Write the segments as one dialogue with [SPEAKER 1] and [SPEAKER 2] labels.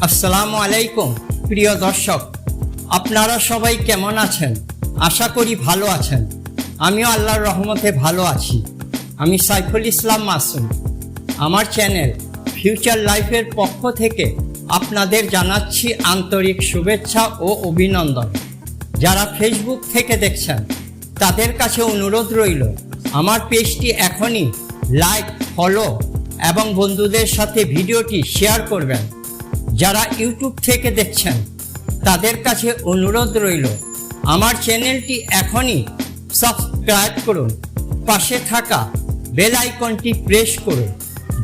[SPEAKER 1] আসসালামু আলাইকুম প্রিয় দর্শক, আপনারা সবাই কেমন আছেন? আশা করি ভালো আছেন। আমিও আল্লাহর রহমতে ভালো আছি। আমি সাইফুল ইসলাম মাসুম। আমার চ্যানেল ফিউচার লাইফের পক্ষ থেকে আপনাদের জানাচ্ছি আন্তরিক শুভেচ্ছা ও অভিনন্দন। যারা ফেসবুক থেকে দেখছেন তাদের কাছে অনুরোধ রইল, আমার পেজটি এখনই লাইক, ফলো এবং বন্ধুদের সাথে ভিডিওটি শেয়ার করবেন। যারা ইউটিউব থেকে দেখছেন তাদের কাছে অনুরোধ রইল, আমার চ্যানেলটি এখনই সাবস্ক্রাইব করুন, পাশে থাকা বেল আইকনটি প্রেস করুন,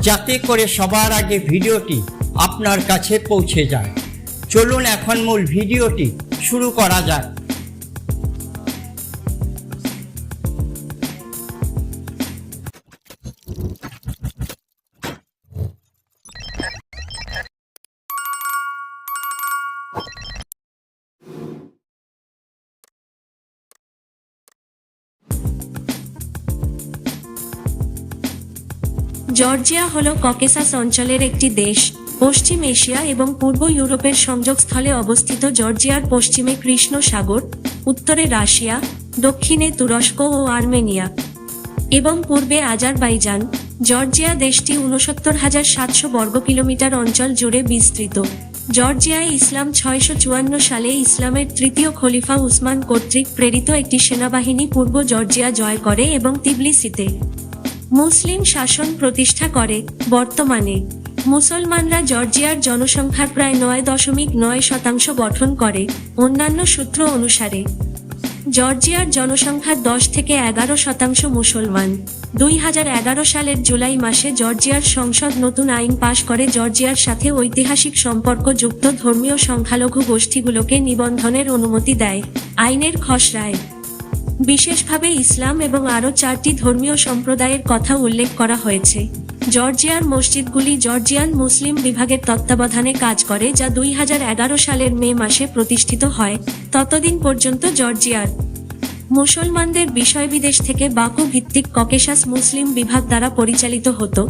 [SPEAKER 1] যাতে করে সবার আগে ভিডিওটি আপনার কাছে পৌঁছে যায়। চলুন এখন মূল ভিডিওটি শুরু করা যাক।
[SPEAKER 2] জর্জিয়া হল ককেসাস অঞ্চলের একটি দেশ। পশ্চিম এশিয়া এবং পূর্ব ইউরোপের সংযোগস্থলে অবস্থিত জর্জিয়ার পশ্চিমে কৃষ্ণ সাগর, উত্তরে রাশিয়া, দক্ষিণে তুরস্ক ও আর্মেনিয়া এবং পূর্বে আজারবাইজান। জর্জিয়া দেশটি ৬৯,৭০০ বর্গ কিলোমিটার অঞ্চল জুড়ে বিস্তৃত। জর্জিয়ায় ইসলাম ৬৫৪ সালে ইসলামের তৃতীয় খলিফা উসমান কর্তৃক প্রেরিত একটি সেনাবাহিনী পূর্ব জর্জিয়া জয় করে এবং তিবলিসিতে মুসলিম শাসন প্রতিষ্ঠা করে। বর্তমানে মুসলমানরা জর্জিয়ার জনসংখ্যার প্রায় ৯.৯% গঠন করে। অন্যান্য সূত্র অনুসারে জর্জিয়ার জনসংখ্যার ১০ থেকে ১১% মুসলমান। ২০১১ সালের জুলাই মাসে জর্জিয়ার সংসদ নতুন আইন পাশ করে জর্জিয়ার সাথে ঐতিহাসিক সম্পর্কযুক্ত ধর্মীয় সংখ্যালঘু গোষ্ঠীগুলোকে নিবন্ধনের অনুমতি দেয়। আইনের খসড়ায় বিশেষভাবে ইসলাম এবং আরও 4টি ধর্মীয় সম্প্রদায়ের কথা উল্লেখ করা হয়েছে। জর্জিয়ার মসজিদগুলি জর্জিয়ান মুসলিম বিভাগের তত্ত্বাবধানে কাজ করে, যা ২০১১ সালের মে মাসে প্রতিষ্ঠিত হয়। ততদিন পর্যন্ত জর্জিয়ার মুসলমানদের বিষয় বিদেশ থেকে বাকু ভিত্তিক ককেশাস মুসলিম বিভাগ দ্বারা পরিচালিত হতো।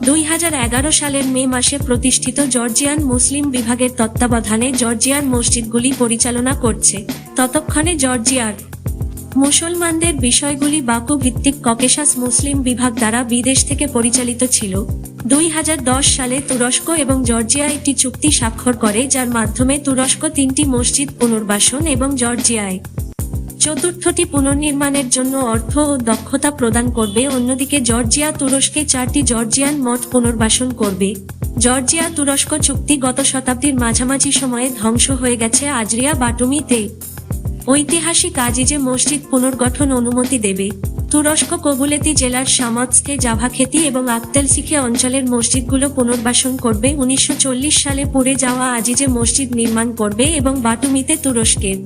[SPEAKER 2] ২০১১ সালের মে মাসে প্রতিষ্ঠিত জর্জিয়ান মুসলিম বিভাগের তত্ত্বাবধানে জর্জিয়ার মসজিদগুলি পরিচালনা করছে। ততক্ষণে জর্জিয়ার মুসলমানদের বিষয়গুলি বাকু ভিত্তিক ককেশাস মুসলিম বিভাগ দ্বারা বিদেশ থেকে পরিচালিত ছিল। ২০১০ সালে তুরস্ক এবং জর্জিয়া একটি চুক্তি স্বাক্ষর করে, যার মাধ্যমে তুরস্ক 3টি মসজিদ পুনর্বাসন এবং জর্জিয়ায় 4টি পুনর্নির্মাণের জন্য অর্থ ও দক্ষতা প্রদান করবে। অন্যদিকে জর্জিয়া তুরস্কে 4টি জর্জিয়ান মঠ পুনর্বাসন করবে। জর্জিয়া তুরস্ক চুক্তি গত শতাব্দীর মাঝামাঝি সময়ে ধ্বংস হয়ে গেছে। আজরিয়া বাটুমিতে ঐতিহাসিক আজিজে মসজিদ পুনর্গঠন অনুমতি দেবে। তুরস্ক কবুলেতি জেলার সামৎস্কে, জাভাখেতি এবং আক্তেলসিখে অঞ্চলের মসজিদগুলো পুনর্বাসন করবে। 1940 সালে পুড়ে যাওয়া আজিজে মসজিদ নির্মাণ করবে এবং বাটুমিতে তুরস্কের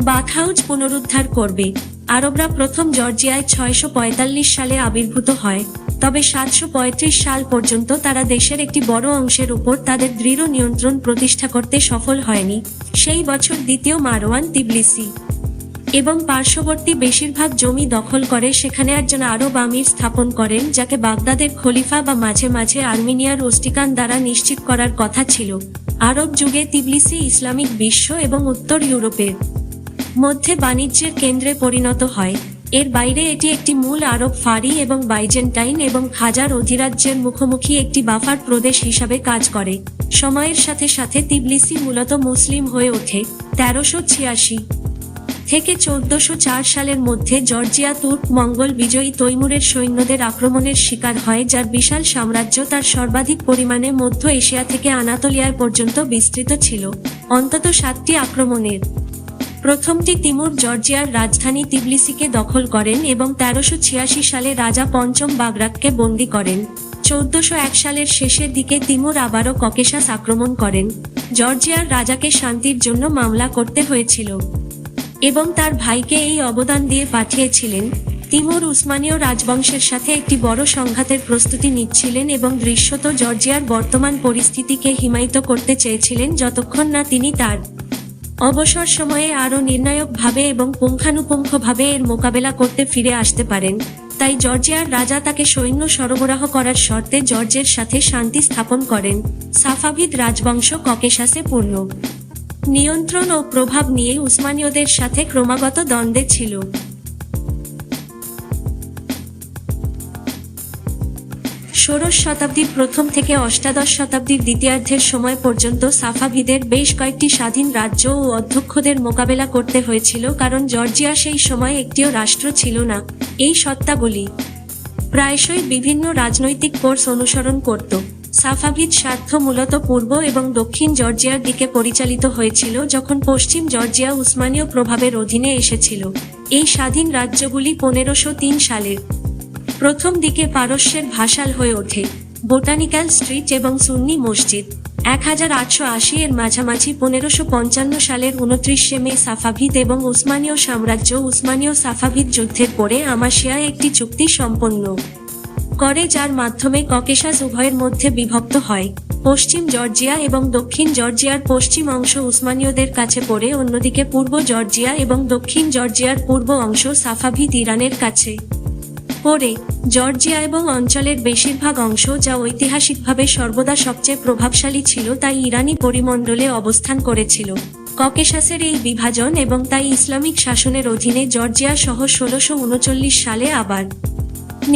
[SPEAKER 2] বাথহাউজ পুনরুদ্ধার করবে। আরবরা প্রথম জর্জিয়ায় 645 সালে আবির্ভূত হয়, তবে 735 সাল পর্যন্ত তারা দেশের একটি বড় অংশের উপর তাদের দৃঢ় নিয়ন্ত্রণ প্রতিষ্ঠা করতে সফল হয়নি। সেই বছর দ্বিতীয় মারওয়ান তিবলিসি এবং পার্শ্ববর্তী বেশিরভাগ জমি দখল করে সেখানে একজন আরব আমির স্থাপন করেন, যাকে বাগদাদের খলিফা বা মাঝে মাঝে আর্মেনিয়ার ওস্টিকান দ্বারা নিশ্চিত করার কথা ছিল। আরব যুগে তিবলিসি ইসলামিক বিশ্ব এবং উত্তর ইউরোপের মধ্যে বাণিজ্যের কেন্দ্রে পরিণত হয়। এর বাইরে এটি একটি মূল আরব ফাঁড়ি এবং বাইজেন্টাইন এবং খাজার অধিরাজ্যের মুখোমুখি একটি বাফার প্রদেশ হিসাবে কাজ করে। সময়ের সাথে সাথে তিবলিসি মূলত মুসলিম হয়ে ওঠে। 1386 থেকে 1404 সালের মধ্যে জর্জিয়া তুর্ক মঙ্গল বিজয়ী তৈমুরের সৈন্যদের আক্রমণের শিকার হয়, যার বিশাল সাম্রাজ্য তার সর্বাধিক পরিমাণে মধ্য এশিয়া থেকে আনাতোলিয়ার পর্যন্ত বিস্তৃত ছিল। অন্তত 7টি আক্রমণের প্রথমটি তিমুর জর্জিয়ার রাজধানী তিবলিসিকে দখল করেন এবং 1386 সালে রাজা পঞ্চম বাগরাককে বন্দী করেন। 1401 সালের শেষের দিকে তিমুর আবারও ককেশাস আক্রমণ করেন। জর্জিয়ার রাজাকে শান্তির জন্য মামলা করতে হয়েছিল এবং তার ভাইকে এই অবদান দিয়ে পাঠিয়েছিলেন। তিমুর উসমানীয় রাজবংশের সাথে একটি বড় সংঘাতের প্রস্তুতি নিচ্ছিলেন এবং দৃশ্যত জর্জিয়ার বর্তমান পরিস্থিতিকে হিমায়িত করতে চেয়েছিলেন, যতক্ষণ না তিনি তার অবসর সময়ে আরও নির্ণায়কভাবে এবং পুঙ্খানুপুঙ্খভাবে এর মোকাবেলা করতে ফিরে আসতে পারেন। তাই জর্জিয়ার রাজা তাকে সৈন্য সরবরাহ করার শর্তে জর্জের সাথে শান্তি স্থাপন করেন। সাফাভিদ রাজবংশ ককেশাসে পূর্ণ নিয়ন্ত্রণ ও প্রভাব নিয়ে উসমানীয়দের সাথে ক্রমাগত দ্বন্দ্বে ছিল। ষোড়শ শতাব্দীর প্রথম থেকে অষ্টাদশ শতাব্দীর দ্বিতীয়ার্ধের সময় পর্যন্ত সাফাভিদের বেশ কয়েকটি স্বাধীন রাজ্য ও অধ্যক্ষদের মোকাবেলা করতে হয়েছিল, কারণ জর্জিয়া সেই সময় একটিও রাষ্ট্র ছিল না। এই সত্তাগুলি প্রায়শই বিভিন্ন রাজনৈতিক কোর্স অনুসরণ করত। সাফাভিদ স্বার্থ মূলত পূর্ব এবং দক্ষিণ জর্জিয়ার দিকে পরিচালিত হয়েছিল, যখন পশ্চিম জর্জিয়া উসমানীয় প্রভাবের অধীনে এসেছিল। এই স্বাধীন রাজ্যগুলি 1503 সালের প্রথম দিকে পারস্যের ভাসাল হয়ে ওঠে। বোটানিক্যাল স্ট্রিট এবং সুন্নি মসজিদ 1880 এর মাঝামাঝি 1555 সালের 29শে মে সাফাভিদ এবং উসমানীয় সাম্রাজ্য উসমানীয় সাফাভিদ যুদ্ধের পরে আমাসিয়ায় একটি চুক্তি সম্পন্ন করে, যার মাধ্যমে ককেশাস উভয়ের মধ্যে বিভক্ত হয়। পশ্চিম জর্জিয়া এবং দক্ষিণ জর্জিয়ার পশ্চিম অংশ উসমানীয়দের কাছে পড়ে, অন্যদিকে পূর্ব জর্জিয়া এবং দক্ষিণ জর্জিয়ার পূর্ব অংশ সাফাভিদ ইরানের কাছে পরে। জর্জিয়া এবং অঞ্চলের বেশিরভাগ অংশ, যা ঐতিহাসিকভাবে সর্বদা সবচেয়ে প্রভাবশালী ছিল, তাই ইরানি পরিমণ্ডলে অবস্থান করেছিল। ককেশাসের এই বিভাজন এবং তাই ইসলামিক শাসনের অধীনে জর্জিয়া সহ 1639 সালে আবার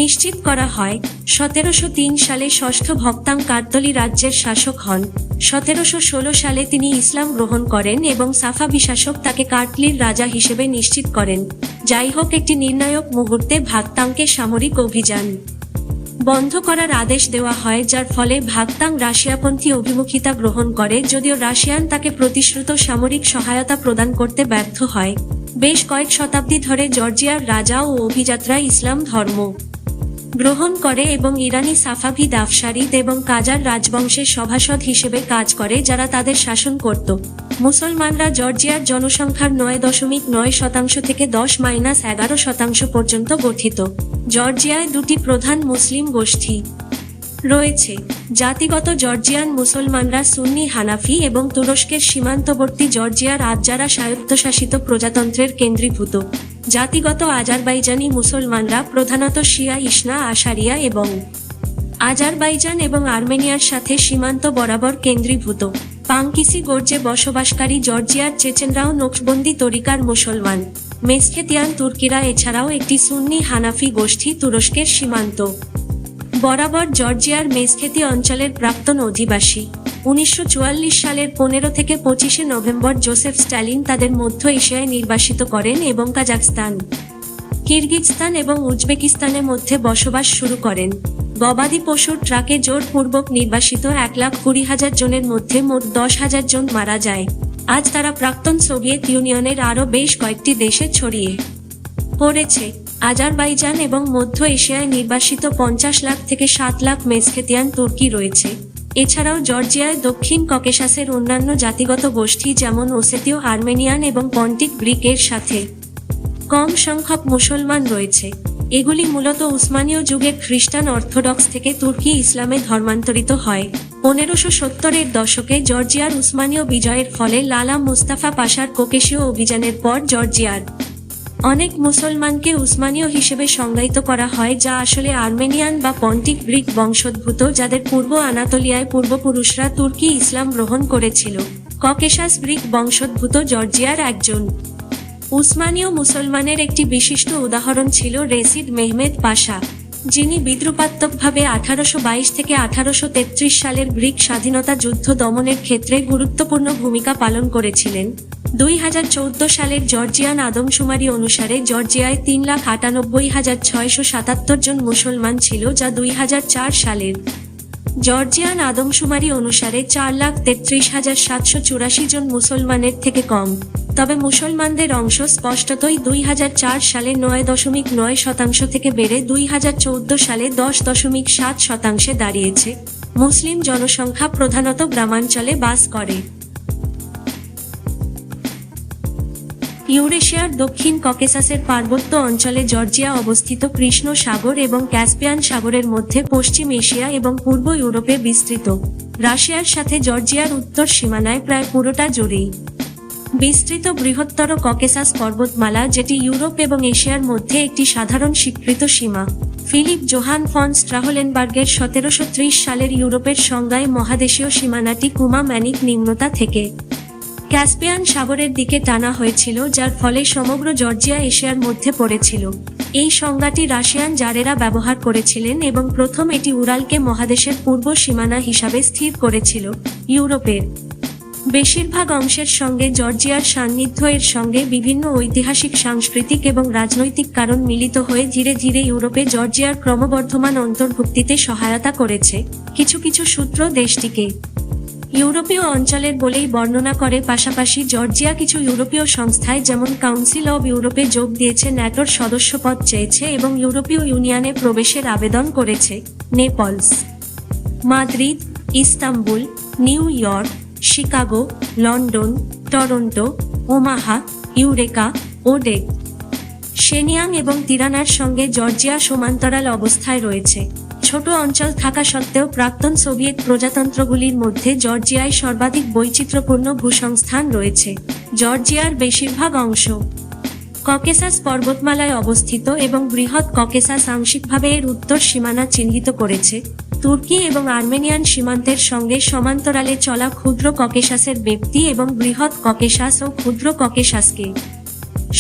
[SPEAKER 2] নিশ্চিত করা হয়। 1703 সালে ষষ্ঠ ভক্তাং কার্তলি রাজ্যের শাসক হন। 1716 সালে তিনি ইসলাম গ্রহণ করেন এবং সাফাভি শাসক তাকে কার্টলির রাজা হিসেবে নিশ্চিত করেন। যাই হোক, একটি নির্ণায়ক মুহূর্তে ভাগতাংকে সামরিক অভিযান বন্ধ করার আদেশ দেওয়া হয়, যার ফলে ভাগতাং রাশিয়াপন্থী অভিমুখিতা গ্রহণ করে, যদিও রাশিয়ান তাকে প্রতিশ্রুত সামরিক সহায়তা প্রদান করতে ব্যর্থ হয়। বেশ কয়েক শতাব্দী ধরে জর্জিয়ার রাজা ও অভিযাত্রা ইসলাম ধর্ম গ্রহণ করে এবং ইরানি সাফাভিদ আফশারিদ এবং কাজার রাজবংশের সভাসদ হিসেবে কাজ করে, যারা তাদের শাসন করত। মুসলমানরা জর্জিয়ার জনসংখ্যার 9.9% থেকে 10-11% পর্যন্ত গঠিত। জর্জিয়ায় দুটি প্রধান মুসলিম গোষ্ঠী রয়েছে। জাতিগত জর্জিয়ান মুসলমানরা সুন্নি হানাফি এবং তুরস্কের সীমান্তবর্তী জর্জিয়ার আজারা স্বায়ত্তশাসিত প্রজাতন্ত্রের কেন্দ্রীভূত। জাতিগত আজারবাইজানি মুসলমানরা প্রধানত শিয়া ইসনা আশারিয়া এবং আজারবাইজান এবং আর্মেনিয়ার সাথে সীমান্ত বরাবর কেন্দ্রীভূত। পাংকিসি গোর্জে বসবাসকারী জর্জিয়ার চেচেনরাও নকশবন্দি তরিকার মুসলমান। মেসখেতিয়ান তুর্কিরা এছাড়াও একটি সুন্নি হানাফি গোষ্ঠী তুরস্কের সীমান্ত বরাবর জর্জিয়ার মেসখেতি অঞ্চলের প্রাক্তন অধিবাসী। 1944 সালের 15 থেকে 25 নভেম্বর জোসেফ স্ট্যালিন তাদের মধ্য এশিয়ায় নির্বাসিত করেন এবং কাজাখস্তান, কিরগিজস্তান এবং উজবেকিস্তানের মধ্যে বসবাস শুরু করেন। গবাদি পশুর ট্রাকে জোরপূর্বক নির্বাসিত 1,20,000 জনের মধ্যে মোট 10,000 জন মারা যায়। আজ তারা প্রাক্তন সোভিয়েত ইউনিয়নের আরও বেশ কয়েকটি দেশে ছড়িয়ে পড়েছে। আজারবাইজান এবং মধ্য এশিয়ায় নির্বাসিত 50 লাখ থেকে 7 লাখ মেসখেতিয়ান তুর্কি রয়েছে। এছাড়াও জর্জিয়ায় দক্ষিণ ককেশাসের অন্যান্য জাতিগত গোষ্ঠী যেমন ওসেতীয় আর্মেনিয়ান এবং পন্টিক গ্রিক এর সাথে কম সংখ্যক মুসলমান রয়েছে। এগুলি মূলত উসমানীয় যুগে খ্রিস্টান অর্থোডক্স থেকে তুর্কি ইসলামে ধর্মান্তরিত হয়। 1570-এর দশকে জর্জিয়ার উসমানীয় বিজয়ের ফলে লালা মুস্তাফা পাশার কোকেশীয় অভিযানের পর জর্জিয়ার অনেক মুসলমানকে উসমানীয় হিসেবে সংজ্ঞায়িত করা হয়, যা আসলে আর্মেনিয়ান বা পন্টিক গ্রিক বংশোদ্ভূত, যাদের পূর্ব আনাতোলিয়ায় পূর্বপুরুষরা তুর্কি ইসলাম গ্রহণ করেছিল। ককেশাস গ্রিক বংশোদ্ভূত জর্জিয়ার একজন উসমানীয় মুসলমানের একটি বিশিষ্ট উদাহরণ ছিল রেসিড মেহমেদ পাশা, যিনি বিদ্রুপাত্মকভাবে 1822 থেকে 1833 সালের গ্রিক স্বাধীনতা যুদ্ধ দমনের ক্ষেত্রে গুরুত্বপূর্ণ ভূমিকা পালন করেছিলেন। 2014 সালের জর্জিয়ান আদমশুমারি অনুসারে জর্জিয়ায় 3,98,677 জন মুসলমান ছিল, যা 2004 সালের জর্জিয়ান আদমশুমারি অনুসারে 4,33,784 জন মুসলমানের থেকে কম। তবে মুসলমানদের অংশ স্পষ্টতই 2004 সালে 9.9% থেকে বেড়ে 2014 সালে 10.7% দাঁড়িয়েছে। মুসলিম জনসংখ্যা প্রধানত গ্রামাঞ্চলে বাস করে। ইউরেশিয়ার দক্ষিণ ককেসাসের পার্বত্য অঞ্চলে জর্জিয়া অবস্থিত কৃষ্ণ সাগর এবং ক্যাসপিয়ান সাগরের মধ্যে পশ্চিম এশিয়া এবং পূর্ব ইউরোপে বিস্তৃত। রাশিয়ার সাথে জর্জিয়ার উত্তর সীমানায় প্রায় পুরোটা জুড়েই বিস্তৃত বৃহত্তর ককেসাস পর্বতমালা, যেটি ইউরোপ এবং এশিয়ার মধ্যে একটি সাধারণ স্বীকৃত সীমা। ফিলিপ জোহান ফন স্ট্রাহলেনবার্গের 1730 সালের ইউরোপের সংজ্ঞায় মহাদেশীয় সীমানাটি কুমা ম্যানিক নিম্নতা থেকে ক্যাসপিয়ান সাগরের দিকে টানা হয়েছিল, যার ফলে সমগ্র জর্জিয়া এশিয়ার মধ্যে পড়েছিল। এই সংজ্ঞাটি রাশিয়ান জারেরা ব্যবহার করেছিলেন এবং প্রথম এটি উরালকে মহাদেশের পূর্ব সীমানা হিসাবে স্থির করেছিল। ইউরোপের বেশিরভাগ অংশের সঙ্গে জর্জিয়ার সান্নিধ্য এর সঙ্গে বিভিন্ন ঐতিহাসিক, সাংস্কৃতিক এবং রাজনৈতিক কারণ মিলিত হয়ে ধীরে ধীরে ইউরোপে জর্জিয়ার ক্রমবর্ধমান অন্তর্ভুক্তিতে সহায়তা করেছে। কিছু কিছু সূত্র দেশটিকে ইউরোপীয় অঞ্চলের বলেই বর্ণনা করে, পাশাপাশি জর্জিয়া কিছু ইউরোপীয় সংস্থায় যেমন কাউন্সিল অব ইউরোপে যোগ দিয়েছে, ন্যাটোর সদস্যপদ চেয়েছে এবং ইউরোপীয় ইউনিয়নে প্রবেশের আবেদন করেছে। Naples, Madrid, Istanbul, New York, Chicago, London, Toronto, Omaha, Eureka, ওডেক, শেনিয়াং এবং তিরানার সঙ্গে জর্জিয়া সমান্তরাল অবস্থায় রয়েছে। ছোট অঞ্চল থাকা সত্ত্বেও প্রাক্তন সোভিয়েত প্রজাতন্ত্রগুলির মধ্যে জর্জিয়ায় সর্বাধিক বৈচিত্র্যপূর্ণ ভূসংস্থান রয়েছে। জর্জিয়ার বেশিরভাগ অংশ ককেসাস পর্বতমালায় অবস্থিত এবং বৃহৎ ককেসাস আংশিকভাবে এর উত্তর সীমানা চিহ্নিত করেছে। তুর্কি এবং আর্মেনিয়ান সীমান্তের সঙ্গে সমান্তরালে চলা ক্ষুদ্র ককেসাসের ব্যাপ্তি এবং বৃহৎ ককেসাস ও ক্ষুদ্র ককেসাসকে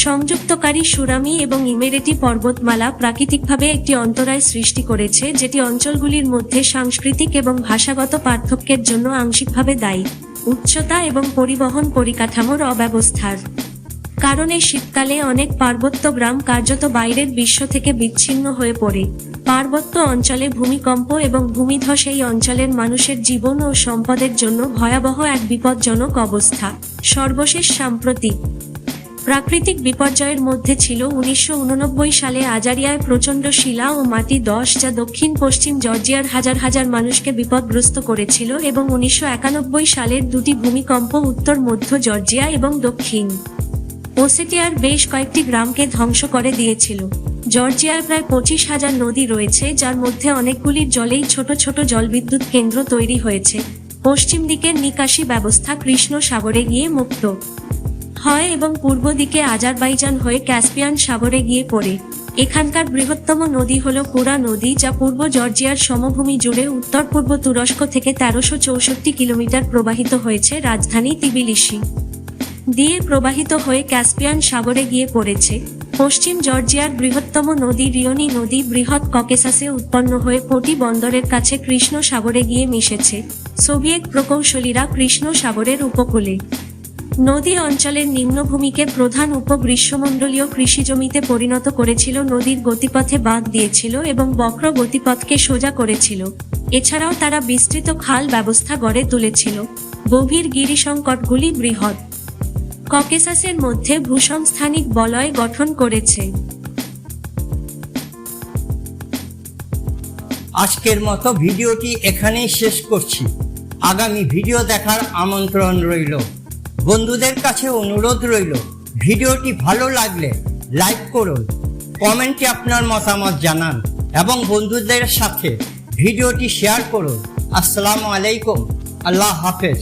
[SPEAKER 2] সংযুক্তকারী সুরামি এবং ইমেরেটি পর্বতমালা প্রাকৃতিকভাবে একটি অন্তরায় সৃষ্টি করেছে, যেটি অঞ্চলগুলির মধ্যে সাংস্কৃতিক এবং ভাষাগত পার্থক্যের জন্য আংশিকভাবে দায়ী। উচ্চতা এবং পরিবহন পরিকাঠামোর অব্যবস্থার কারণে শীতকালে অনেক পার্বত্য গ্রাম কার্যত বাইরের বিশ্ব থেকে বিচ্ছিন্ন হয়ে পড়ে। পার্বত্য অঞ্চলে ভূমিকম্প এবং ভূমিধস এই অঞ্চলের মানুষের জীবন ও সম্পদের জন্য ভয়াবহ এক বিপজ্জনক অবস্থা। সর্বশেষ সাম্প্রতিক প্রাকৃতিক বিপর্যয়ের মধ্যে ছিল 1989 সালে আজারিয়ায় প্রচণ্ড শিলা ও মাটি ধস, যা দক্ষিণ পশ্চিম জর্জিয়ার হাজার হাজার মানুষকে বিপদগ্রস্ত করেছিল, এবং 1991 সালের দুটি ভূমিকম্প উত্তর মধ্য জর্জিয়া এবং দক্ষিণ ওসেটিয়ার বেশ কয়েকটি গ্রামকে ধ্বংস করে দিয়েছিল। জর্জিয়ায় প্রায় 25,000 নদী রয়েছে, যার মধ্যে অনেকগুলির জলেই ছোট ছোট জলবিদ্যুৎ কেন্দ্র তৈরি হয়েছে। পশ্চিম দিকের নিকাশি ব্যবস্থা কৃষ্ণ সাগরে গিয়ে মুক্ত হয় এবং পূর্ব দিকে আজারবাইজান হয়ে ক্যাসপিয়ান সাগরে গিয়ে পড়ে। এখানকার বৃহত্তম নদী হল কুরা নদী, যা পূর্ব জর্জিয়ার সমভূমি জুড়ে উত্তর পূর্ব তুরস্ক থেকে 1364 কিলোমিটার প্রবাহিত হয়েছে, রাজধানী তিবিলিসি দিয়ে প্রবাহিত হয়ে ক্যাসপিয়ান সাগরে গিয়ে পড়েছে। পশ্চিম জর্জিয়ার বৃহত্তম নদী রিওনি নদী বৃহৎ ককেসাসে উৎপন্ন হয়ে পোটি বন্দরের কাছে কৃষ্ণ সাগরে গিয়ে মিশেছে। সোভিয়েত প্রকৌশলীরা কৃষ্ণ সাগরের উপকূলে নদী অঞ্চলের নিম্নভূমিকে প্রধান উপগ্রীষ্মমণ্ডলীয় কৃষিজমিতে পরিণত করেছিল, নদীর গতিপথে বাঁধ দিয়েছিল এবং বক্র গতিপথকে সোজা করেছিল। এছাড়াও তারা বিস্তৃত খাল ব্যবস্থা গড়ে তুলেছিল। গভীর গিরিসংকটগুলি বৃহৎ ককেসাসের মধ্যে ভূসংস্থানিক বলয় গঠন করেছে।
[SPEAKER 1] আজকের মতো ভিডিওটি এখানেই শেষ করছি। আগামী ভিডিও দেখার আমন্ত্রণ রইল। বন্ধুদের কাছে অনুরোধ রইল, ভিডিওটি ভালো লাগলে লাইক করুন, কমেন্টে আপনার মতামত জানান এবং বন্ধুদের সাথে ভিডিওটি শেয়ার করুন। আসসালামু আলাইকুম, আল্লাহ হাফেজ।